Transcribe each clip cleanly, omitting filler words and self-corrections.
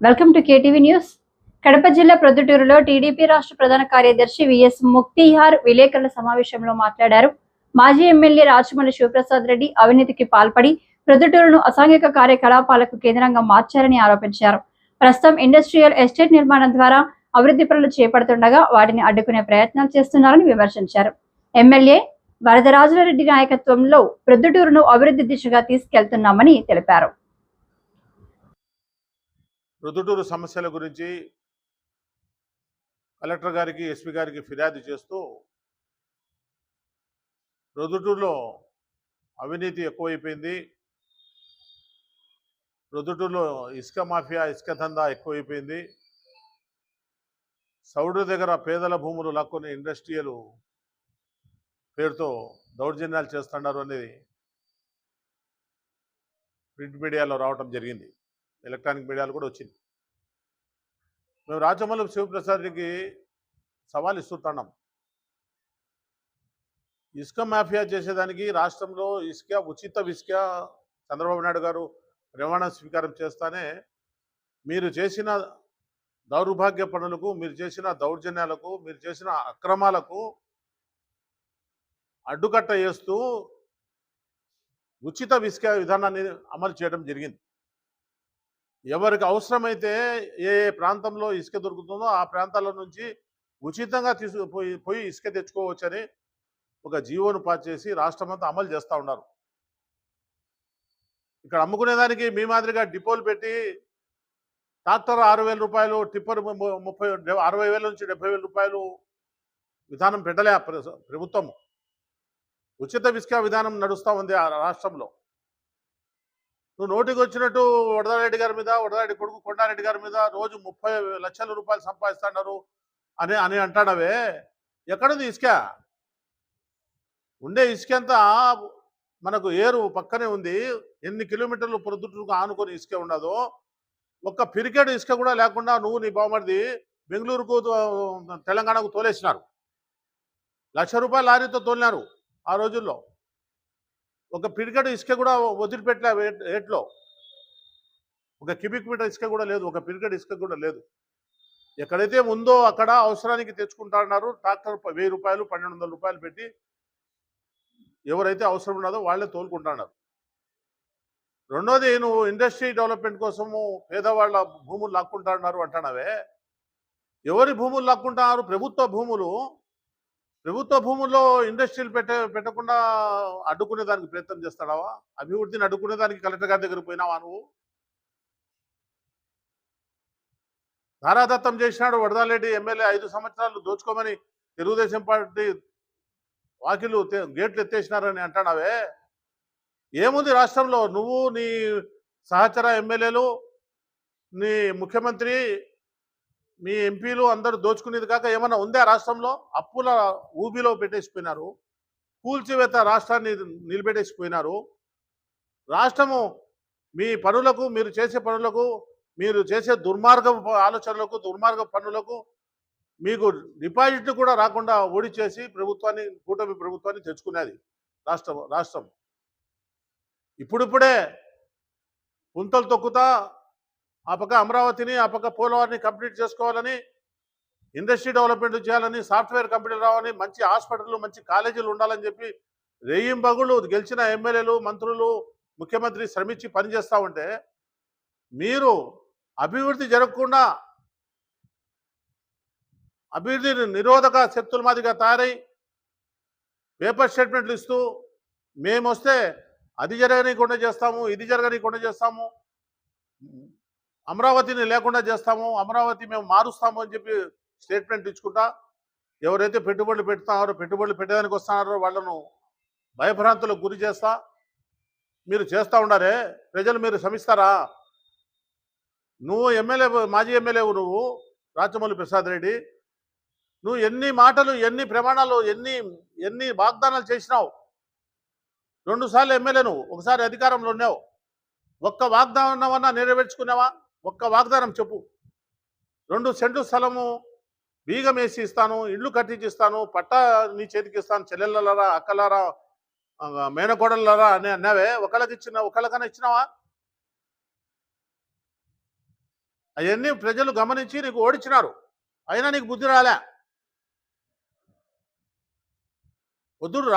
Welcome to KTV news. Kadapa జిల్లా ప్రొద్దుటూరులో TDP రాష్ట్ర ప్రధాన కార్యదర్శి విఎస్ ముక్తిహార్ విలేకరుల సమావేశంలో మాట్లాడారు. మాజీ ఎమ్మెల్యే రాచమల్లి శివప్రసాద్ రెడ్డి అవినీతికి పాల్పడి ప్రొద్దుటూరును అసాంఘిక కార్యకలాపాలకు కేంద్రంగా మార్చారని ఆరోపించారు. ప్రస్తుతం ఇండస్ట్రియల్ ఎస్టేట్ నిర్మాణం ద్వారా అభివృద్ధి పనులు చేపడుతుండగా వాటిని అడ్డుకునే ప్రయత్నాలు చేస్తున్నారని విమర్శించారు. ఎమ్మెల్యే వరదరాజులరెడ్డి నాయకత్వంలో ప్రొద్దుటూరును అభివృద్ధి దిశగా తీసుకెళ్తున్నామని తెలిపారు. ప్రొద్దుటూరు సమస్యల గురించి కలెక్టర్ గారికి, ఎస్పీ గారికి ఫిర్యాదు చేస్తూ ప్రొద్దుటూరులో అవినీతి ఎక్కువైపోయింది, ప్రొద్దుటూరులో ఇసుక మాఫియా, ఇసుక దందా ఎక్కువైపోయింది, సౌడు దగ్గర పేదల భూములు లాక్కొని ఇండస్ట్రియల్ పేరుతో దౌర్జన్యాలు చేస్తున్నారు అనేది ప్రింట్ మీడియాలో రావటం జరిగింది, ఎలక్ట్రానిక్ మీడియాలో కూడా వచ్చింది. మేము రాచమల్లి శివప్రసాద్కి సవాల్ ఇస్తున్నాం. ఇసుక మాఫియా చేసేదానికి రాష్ట్రంలో ఉచిత ఇసుక చంద్రబాబు నాయుడు గారు ప్రమాణ స్వీకారం చేస్తానే మీరు చేసిన దౌర్భాగ్య పనులకు, మీరు చేసిన దౌర్జన్యాలకు, మీరు చేసిన అక్రమాలకు అడ్డుకట్ట వేస్తూ ఉచిత ఇసుక విధానాన్ని అమలు చేయడం జరిగింది. ఎవరికి అవసరమైతే ఏ ప్రాంతంలో ఇసుక దొరుకుతుందో ఆ ప్రాంతాల నుంచి ఉచితంగా పోయి ఇసుక తెచ్చుకోవచ్చని ఒక జీవోను పాస్ చేసి రాష్ట్రమంతా అమలు చేస్తూ ఉన్నారు. ఇక్కడ అమ్ముకునేదానికి మీ మాదిరిగా డిపోలు పెట్టి ట్రాక్టర్ 6,000 రూపాయలు, టిప్పర్ 60,000 నుంచి 70,000 రూపాయలు విధానం పెట్టలే ప్రభుత్వం. ఉచిత ఇసుక విధానం నడుస్తూ ఉంది ఆ రాష్ట్రంలో. నువ్వు నోటికి వచ్చినట్టు వరదారెడ్డి గారి మీద, వరదారెడ్డి కొడుకు కొండారెడ్డి గారి మీద రోజు 30 లక్షల రూపాయలు సంపాదిస్తున్నారు అని అంటాడవే. ఎక్కడుంది ఇసుక? ఉండే ఇసుక అంతా మనకు ఏరు పక్కనే ఉంది. ఎన్ని కిలోమీటర్లు ప్రొద్దుటూరుకు ఆనుకొని ఇసుక ఉండదో, ఒక్క పిరికెడు ఇసుక కూడా లేకుండా నువ్వు నీ బావమరిది బెంగళూరుకు, తెలంగాణకు తోలేసినారు. 1,00,000 రూపాయల లారీతో తోలినారు ఆ రోజుల్లో. ఒక పిడికెడు ఇసుక కూడా వదిలిపెట్టలే ఏట్లో. ఒక క్యూబిక్ మీటర్ ఇసుక కూడా లేదు, ఒక పిడికెడు ఇసుక కూడా లేదు. ఎక్కడైతే ఉందో అక్కడ అవసరానికి తెచ్చుకుంటున్నారు. ట్రాక్టర్ 1,000 రూపాయలు, 1,200 రూపాయలు పెట్టి ఎవరైతే అవసరం ఉన్నదో వాళ్ళే తోలుకుంటున్నారు. రెండోది, నువ్వు ఇండస్ట్రీ డెవలప్మెంట్ కోసము పేదవాళ్ళ భూములు లాక్కుంటున్నారు అంటున్నావే. ఎవరి భూములు లాక్కుంటున్నారు? ప్రభుత్వ భూములు. ప్రభుత్వ భూముల్లో ఇండస్ట్రీలు పెట్టకుండా అడ్డుకునేదానికి ప్రయత్నం చేస్తాడావా? అభివృద్ధిని అడ్డుకునేదానికి కలెక్టర్ గారి దగ్గర పోయినావా నువ్వు? ధారాదత్తం చేసినాడు వరదారెడ్డి ఎమ్మెల్యే 5 సంవత్సరాలు దోచుకోమని తెలుగుదేశం పార్టీ వాకిలు గేట్లు ఎత్తేసినారని అంటాడావే. ఏముంది రాష్ట్రంలో? నువ్వు, నీ సహచర ఎమ్మెల్యేలు, నీ ముఖ్యమంత్రి, మీ ఎంపీలు అందరూ దోచుకునేది కాక ఏమన్నా ఉందా రాష్ట్రంలో? అప్పుల ఊబిలో పెట్టేసిపోయినారు. కూల్చివేత రాష్ట్రాన్ని నిలబెట్టేసిపోయినారు. రాష్ట్రము మీ పనులకు, మీరు చేసే పనులకు, మీరు చేసే దుర్మార్గ ఆలోచనలకు, దుర్మార్గ పనులకు మీకు డిపాజిట్లు కూడా రాకుండా ఓడిచేసి ప్రభుత్వాన్ని, కూటమి ప్రభుత్వాన్ని తెచ్చుకునేది రాష్ట్రం. ఇప్పుడిప్పుడే పుంతలు తొక్కుతా ఆ పక్క అమరావతిని, ఆ పక్క పోలవరాన్ని కంప్లీట్ చేసుకోవాలని, ఇండస్ట్రీ డెవలప్మెంట్ చేయాలని, సాఫ్ట్వేర్ కంపెనీలు రావాలని, మంచి హాస్పిటళ్ళు, మంచి కాలేజీలు ఉండాలని చెప్పి రేయింబగుళ్ళు గెలిచిన ఎమ్మెల్యేలు, మంత్రులు, ముఖ్యమంత్రి శ్రమించి పనిచేస్తూ ఉంటే మీరు అభివృద్ధి జరగకుండా అభివృద్ధి నిరోధక శక్తుల మాదిరిగా తయారై పేపర్ స్టేట్మెంట్లు ఇస్తూ మేము వస్తే అది జరగనీయకుండా చేస్తాము, ఇది జరగనీయకుండా చేస్తాము, అమరావతిని లేకుండా చేస్తాము, అమరావతి మేము మారుస్తాము అని చెప్పి స్టేట్మెంట్ ఇచ్చుకుంటా ఎవరైతే పెట్టుబడులు పెడుతున్నారో, పెట్టుబడులు పెట్టడానికి వస్తున్నారో వాళ్ళను భయభ్రాంతులకు గురి చేస్తా మీరు చేస్తూ ఉండారే. ప్రజలు మీరు శ్రమిస్తారా? నువ్వు ఎమ్మెల్యే, మాజీ ఎమ్మెల్యేవు నువ్వు రాచమల్లి ప్రసాద్ రెడ్డి. నువ్వు ఎన్ని మాటలు, ఎన్ని ప్రమాణాలు, ఎన్ని వాగ్దానాలు చేసినావు. 2 సార్లు ఎమ్మెల్యే నువ్వు, ఒకసారి అధికారంలో ఉన్నావు. ఒక్క వాగ్దానమన్నా నెరవేర్చుకున్నావా? ఒక్క వాగ్దానం చెప్పు. 2 సెంటు స్థలము బీగం వేసి ఇస్తాను, ఇళ్ళు కట్టించి ఇస్తాను, పట్టా నీ చేతికి ఇస్తాను, చెల్లెళ్ళలారా, అక్కలారా, మేనకోడళ్ళారా అని అన్నావే. ఒకళ్ళకన్నా ఇచ్చినావా? అవన్నీ ప్రజలు గమనించి నీకు ఓడించినారు. అయినా నీకు బుద్ధి రాలే. పొద్దుటూరు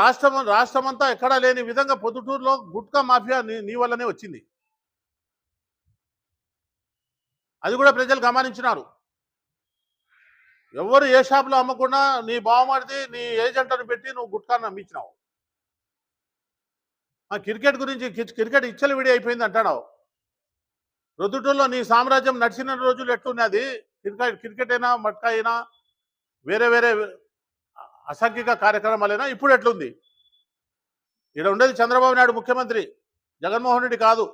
రాష్ట్రమంతా ఎక్కడా లేని విధంగా పొద్దుటూరులో గుట్కా మాఫియా నీ వల్లనే వచ్చింది. అది కూడా ప్రజలు గమనించినారు. ఎవరు ఏ షాపులో అమ్మకుండా నీ బావమరిది నీ ఏజెంట్ను పెట్టి నువ్వు గుట్కాను అమ్మించినావు. క్రికెట్ గురించి క్రికెట్ ఇచ్చలవిడి అయిపోయింది అంటున్నావు. ప్రొద్దుటూరులో నీ సామ్రాజ్యం నడిచిన రోజులు ఎట్లున్నది? క్రికెట్ అయినా మట్కా అయినా వేరే వేరే అసాంఘిక కార్యక్రమాలైనా ఇప్పుడు ఎట్లుంది? ఇక్కడ ఉండేది చంద్రబాబు నాయుడు ముఖ్యమంత్రి, జగన్మోహన్ రెడ్డి కాదు.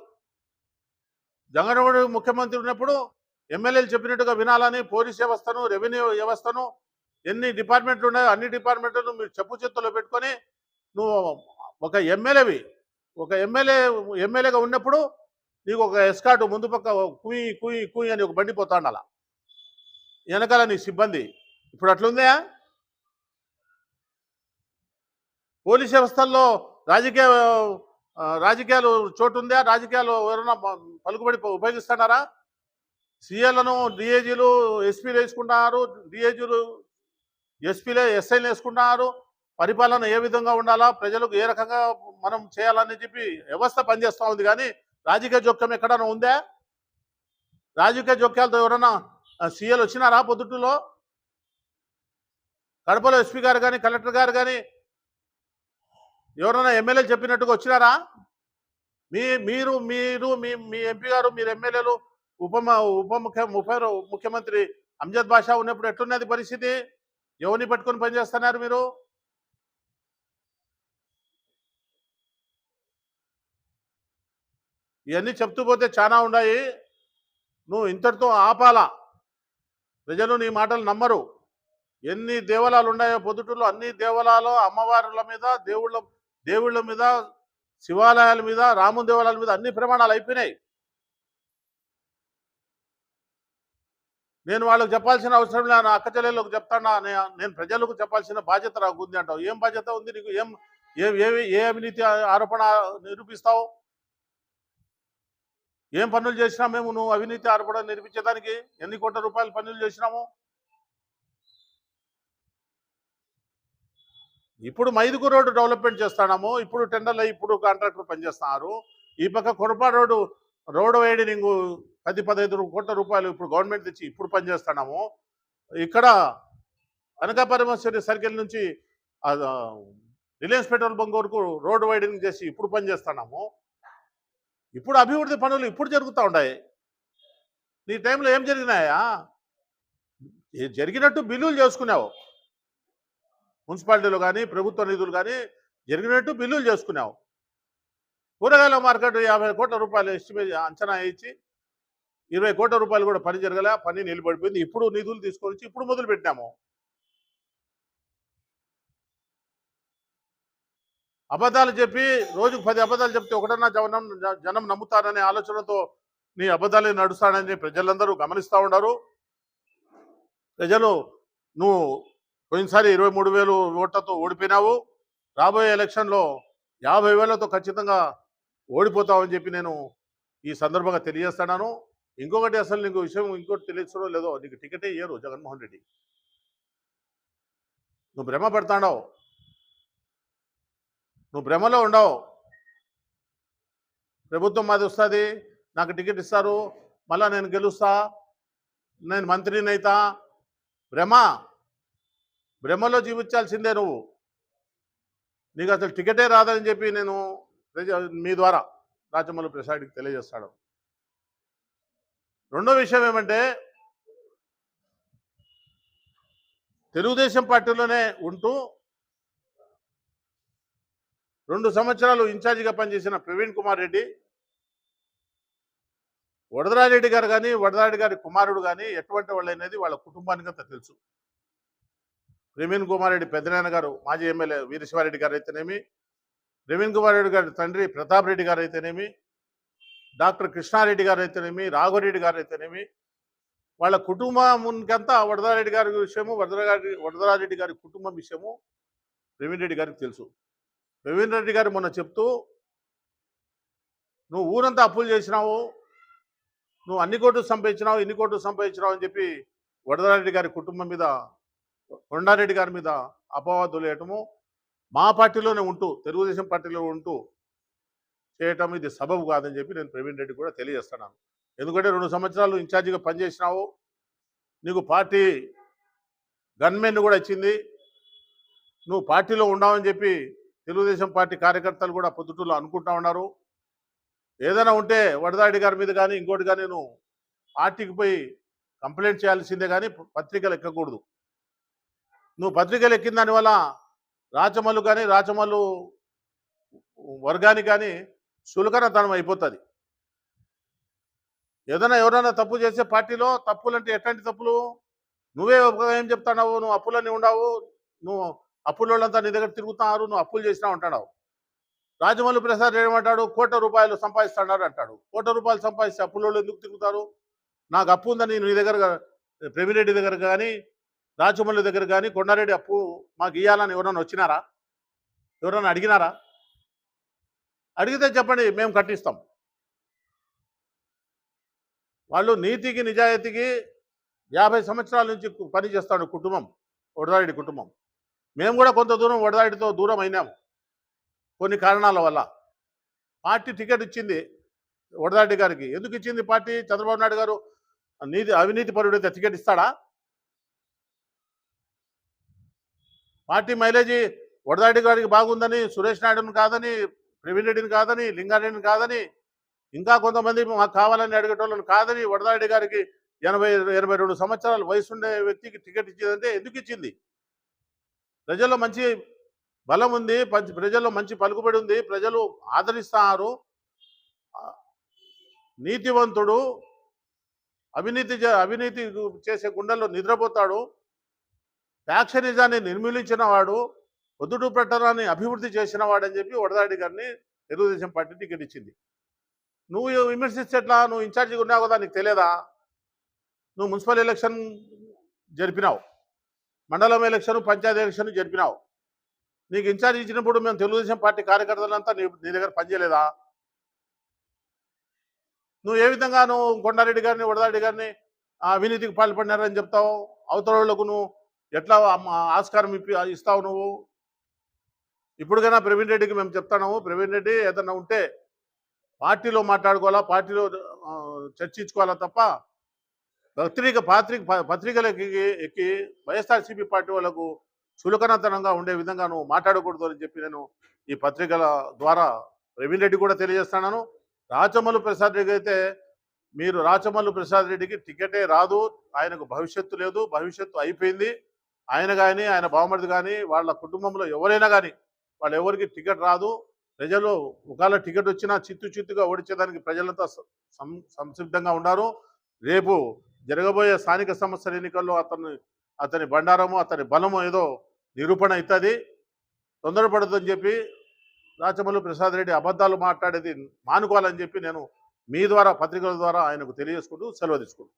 జగన్మోహన్ రెడ్డి ముఖ్యమంత్రి ఉన్నప్పుడు ఎమ్మెల్యేలు చెప్పినట్టుగా వినాలని పోలీస్ వ్యవస్థను, రెవెన్యూ వ్యవస్థను, ఎన్ని డిపార్ట్మెంట్లు ఉన్నాయో అన్ని డిపార్ట్మెంట్లను మీరు చెప్పు చేతుల్లో పెట్టుకొని నువ్వు ఒక ఎమ్మెల్యేగా ఉన్నప్పుడు నీకు ఒక ఎస్కాట్ ముందు పక్క కుయి కుయి కుయి అని ఒక బండి పోతాండాల, వెనకాల నీ సిబ్బంది. ఇప్పుడు అట్లుందా? పోలీస్ వ్యవస్థల్లో రాజకీయాలు చోటు ఉందా? రాజకీయాలు ఎవరైనా పలుకుబడి ఉపయోగిస్తున్నారా? సీఏలను డిఏజీలు ఎస్పీలు వేసుకుంటున్నారు, డిఏజీలు ఎస్ఐలు వేసుకుంటున్నారు. పరిపాలన ఏ విధంగా ఉండాలా, ప్రజలకు ఏ రకంగా మనం చేయాలని చెప్పి వ్యవస్థ పనిచేస్తూ ఉంది. కానీ రాజకీయ జోక్యం ఎక్కడైనా ఉందా? రాజకీయ జోక్యాలతో ఎవరైనా సీఏలు వచ్చినారా పొద్దుటూరులో? కడపలో ఎస్పీ గారు కానీ కలెక్టర్ గారు కానీ ఎవరైనా ఎమ్మెల్యేలు చెప్పినట్టుగా వచ్చినారా? మీరు మీ ఎంపీ గారు, మీరు ఎమ్మెల్యేలు, ముఖ్యమంత్రి అంజద్ బాషా ఉన్నప్పుడు ఎట్లున్నది పరిస్థితి? ఎవరిని పట్టుకొని పనిచేస్తున్నారు మీరు? ఇవన్నీ చెప్తూ పోతే చాలా ఉన్నాయి. నువ్వు ఇంతటితో ఆపాలా. ప్రజలు నీ మాటలు నమ్మరు. ఎన్ని దేవాలయాలు ఉన్నాయో పొద్దుటూరులో అన్ని దేవాలయాలు అమ్మవారుల మీద, దేవుళ్ళ మీద, శివాలయాల మీద, రాముని దేవాలయాల మీద అన్ని ప్రమాణాలు అయిపోయినాయి. నేను వాళ్ళకి చెప్పాల్సిన అవసరం లేదు, నా అక్క చెల్లెళ్ళకు చెప్తానా, నేను ప్రజలకు చెప్పాల్సిన బాధ్యత నాకు ఉంది అంటావు. ఏం బాధ్యత ఉంది నీకు? ఏ అవినీతి ఆరోపణ నిరూపిస్తావు? ఏం పనులు చేసినా మేము నువ్వు అవినీతి ఆరోపణ నిరూపించేదానికి? ఎన్ని కోట్ల రూపాయలు పనులు చేసినాము? ఇప్పుడు మైదుకూరు రోడ్డు డెవలప్మెంట్ చేస్తున్నాము. ఇప్పుడు టెండర్లు ఇప్పుడు కాంట్రాక్టులు పనిచేస్తున్నారు. ఈ పక్క కొరపాడు రోడ్డు వైడనింగ్ 10-15 కోట్ల రూపాయలు ఇప్పుడు గవర్నమెంట్ తెచ్చి ఇప్పుడు పనిచేస్తున్నాము. ఇక్కడ అనకాపరమేశ్వరి సర్కిల్ నుంచి రిలయన్స్ పెట్రోల్ బంక్ వరకు రోడ్డు వైడనింగ్ చేసి ఇప్పుడు పనిచేస్తున్నాము. ఇప్పుడు అభివృద్ధి పనులు ఇప్పుడు జరుగుతూ ఉన్నాయి. నీ టైంలో ఏం జరిగినాయా? జరిగినట్టు బిల్లులు చేసుకున్నావు. మున్సిపాలిటీలో కానీ ప్రభుత్వ నిధులు కానీ జరిగినట్టు బిల్లులు చేసుకున్నావు. కూరగాయల మార్కెట్ 50 కోట్ల రూపాయలు ఎస్టిమేట్ అంచనా ఇచ్చి 20 కోట్ల రూపాయలు కూడా పని జరగలే, పని నిలబడిపోయింది. ఇప్పుడు నిధులు తీసుకొని వచ్చి ఇప్పుడు మొదలు పెట్టాము. అబద్ధాలు చెప్పి రోజుకు 10 అబద్ధాలు చెప్తే ఒకటన్నా జనం నమ్ముతారనే ఆలోచనతో నీ అబద్ధాలే నడుస్తానని ప్రజలందరూ గమనిస్తూ ఉన్నారు. ప్రజలు నువ్వు పోయినసారి 23,000 ఓట్లతో ఓడిపోయినావు. రాబోయే ఎలక్షన్లో 50,000తో ఖచ్చితంగా ఓడిపోతావని చెప్పి నేను ఈ సందర్భంగా తెలియజేస్తున్నాను. ఇంకొకటి, అసలు నీకు విషయం ఇంకోటి తెలియచడో లేదో, నీకు టికెటే ఇయ్యరు జగన్మోహన్ రెడ్డి. నువ్వు భ్రమ పడతాడావు, నువ్వు భ్రమలో ఉండవు. ప్రభుత్వం మాది వస్తుంది, నాకు టికెట్ ఇస్తారు, మళ్ళా నేను గెలుస్తా, నేను మంత్రిని అవుతా. భ్రమలో జీవించాల్సిందే నువ్వు. నీకు అసలు టికెటే రాదని చెప్పి నేను మీ ద్వారా రాజమౌళి ప్రసాద్కి తెలియజేస్తాడు. రెండో విషయం ఏమంటే, తెలుగుదేశం పార్టీలోనే ఉంటూ 2 సంవత్సరాలు ఇన్ఛార్జిగా పనిచేసిన ప్రవీణ్ కుమార్ రెడ్డి, వరదరాజరెడ్డి గారు కానీ వరదరారెడ్డి గారి కుమారుడు కానీ ఎటువంటి వాళ్ళు అనేది వాళ్ళ కుటుంబానికి అంతా తెలుసు. ప్రవీణ్ కుమార్ రెడ్డి పెద్దనాయన గారు మాజీ ఎమ్మెల్యే వీరశివారెడ్డి గారు అయితేనేమి, ప్రవీణ్ కుమార్ రెడ్డి గారి తండ్రి ప్రతాప్ రెడ్డి గారు అయితేనేమి, డాక్టర్ కృష్ణారెడ్డి గారు అయితేనేమి, రాఘవరెడ్డి గారు అయితేనేమి, వాళ్ళ కుటుంబంకంతా వరదరారెడ్డి గారి విషయము, వరదరారెడ్డి గారి కుటుంబం విషయము ప్రవీణ్ రెడ్డి గారికి తెలుసు. ప్రవీణ్ రెడ్డి గారు మొన్న చెప్తూ, నువ్వు ఊరంతా అప్పులు చేసినావు, నువ్వు అన్ని కోట్లు సంపాదించినావు, ఇన్ని కోట్లు సంపాదించినావు అని చెప్పి వరదారెడ్డి గారి కుటుంబం మీద, కొండారెడ్డి గారి మీద అపవాదులు వేయటము, మా పార్టీలోనే ఉంటూ, తెలుగుదేశం పార్టీలో ఉంటూ చేయటం ఇది సబబు కాదని చెప్పి నేను ప్రవీణ్ రెడ్డి కూడా తెలియజేస్తున్నాను. ఎందుకంటే 2 సంవత్సరాలు ఇన్ఛార్జిగా పనిచేసినావు, నీకు పార్టీ గన్మెన్ కూడా ఇచ్చింది, నువ్వు పార్టీలో ఉండవని చెప్పి తెలుగుదేశం పార్టీ కార్యకర్తలు కూడా పొద్దుటూరులో అనుకుంటా ఉన్నారు. ఏదైనా ఉంటే వరదారెడ్డి గారి మీద కానీ ఇంకోటి కానీ నువ్వు పార్టీకి పోయి కంప్లైంట్ చేయాల్సిందే కానీ పత్రికలు ఎక్కకూడదు. నువ్వు పత్రికలు ఎక్కిన దానివల్ల రాచమల్లు కానీ రాచమల్లు వర్గానికి కానీ సులకనతనం అయిపోతుంది. ఏదైనా ఎవరైనా తప్పు చేసే పార్టీలో తప్పులంటే ఎట్లాంటి తప్పులు? నువ్వే ఏం చెప్తున్నావు? నువ్వు అప్పులన్నీ ఉండవు, నువ్వు అప్పులంతా నీ దగ్గర తిరుగుతున్నారు, నువ్వు అప్పులు చేసినావు అంటున్నావు. రాజమౌళి ప్రసాద్ ఏమంటాడు? ₹1,00,00,000 సంపాదిస్తాడు అంటాడు. ₹1,00,00,000 సంపాదిస్తే అప్పులలో ఎందుకు తిరుగుతారు? నాకు అప్పు ఉందని నీ దగ్గర, ప్రవీణ్ రెడ్డి దగ్గర కానీ రాజమౌళి దగ్గర కానీ కొండారెడ్డి అప్పు మాకు ఇవ్వాలని ఎవరైనా వచ్చినారా? ఎవరైనా అడిగినారా? అడిగితే చెప్పండి, మేము కట్టిస్తాం. వాళ్ళు నీతికి నిజాయితీకి 50 సంవత్సరాల నుంచి పని చేస్తాడు కుటుంబం, వరదారెడ్డి కుటుంబం. మేము కూడా కొంత దూరం వరదారెడ్డితో దూరం అయినాము కొన్ని కారణాల వల్ల. పార్టీ టికెట్ ఇచ్చింది వరదారెడ్డి గారికి. ఎందుకు ఇచ్చింది పార్టీ? చంద్రబాబు నాయుడు గారు అవినీతి పరుడైతే టికెట్ ఇస్తాడా? పార్టీ మైలేజీ వరదారెడ్డి గారికి బాగుందని, సురేష్ నాయుడుని కాదని, ప్రవీణ్ రెడ్డిని కాదని, లింగారెడ్డిని కాదని, ఇంకా కొంతమంది మాకు కావాలని అడిగేటోళ్ళని కాదని, వరదారెడ్డి గారికి 82 సంవత్సరాల వయసు ఉండే వ్యక్తికి టికెట్ ఇచ్చిందంటే ఎందుకు ఇచ్చింది? ప్రజల్లో మంచి బలం ఉంది, ప్రజల్లో మంచి పలుకుబడి ఉంది, ప్రజలు ఆదరిస్తారు. నీతివంతుడు, అవినీతి చేసే గుండెల్లో నిద్రపోతాడు, ఫ్యాక్షనిజాన్ని నిర్మూలించిన వాడు, పొద్దుటూ పట్టణాన్ని అభివృద్ధి చేసిన వాడని చెప్పి వరదారెడ్డి గారిని తెలుగుదేశం పార్టీ టికెట్ ఇచ్చింది. నువ్వు విమర్శిస్తే ఎట్లా? నువ్వు ఇన్ఛార్జిగా ఉన్నావు కదా, నీకు తెలియదా? నువ్వు మున్సిపల్ ఎలక్షన్ జరిపినావు, మండలం ఎలక్షన్, పంచాయతీ ఎలక్షన్ జరిపినావు. నీకు ఇన్ఛార్జ్ ఇచ్చినప్పుడు మేము తెలుగుదేశం పార్టీ కార్యకర్తలంతా నీ దగ్గర పనిచేయలేదా? నువ్వు ఏ విధంగా నువ్వు కొండారెడ్డి గారిని, వరదారెడ్డి గారిని అవినీతికి పాల్పడినారని చెప్తావు? అవతల వాళ్ళకు నువ్వు ఎట్లా ఆస్కారం ఇస్తావు? నువ్వు ఇప్పుడుకైనా ప్రవీణ్ రెడ్డికి మేము చెప్తాము, ప్రవీణ్ రెడ్డి ఏదన్నా ఉంటే పార్టీలో మాట్లాడుకోవాలా, పార్టీలో చర్చించుకోవాలా తప్ప పత్రికలకి ఎక్కి వైఎస్ఆర్సీపీ పార్టీ వాళ్ళకు చులకనతనంగా ఉండే విధంగా నువ్వు మాట్లాడకూడదు అని చెప్పి నేను ఈ పత్రికల ద్వారా ప్రవీణ్ రెడ్డి కూడా తెలియజేస్తున్నాను. రాచమల్లు ప్రసాద్ రెడ్డి అయితే, మీరు రాచమల్లు ప్రసాద్ రెడ్డికి టికెటే రాదు, ఆయనకు భవిష్యత్తు లేదు, భవిష్యత్తు అయిపోయింది. ఆయన కానీ, ఆయన బావమరిది కానీ, వాళ్ళ కుటుంబంలో ఎవరైనా కానీ వాళ్ళు ఎవరికి టికెట్ రాదు. ప్రజలు ఒకవేళ టికెట్ వచ్చినా చిత్తుగా ఓడించేదానికి ప్రజలంతా సంసిద్ధంగా ఉన్నారు. రేపు జరగబోయే స్థానిక సంస్థల ఎన్నికల్లో అతని బండారము, అతని బలము ఏదో నిరూపణ అవుతుంది. తొందరపడదని చెప్పి రాచమల్లు ప్రసాద్ రెడ్డి అబద్ధాలు మాట్లాడేది మానుకోవాలని చెప్పి నేను మీ ద్వారా, పత్రికల ద్వారా ఆయనకు తెలియజేసుకుంటూ సెలవు తీసుకుంటాను.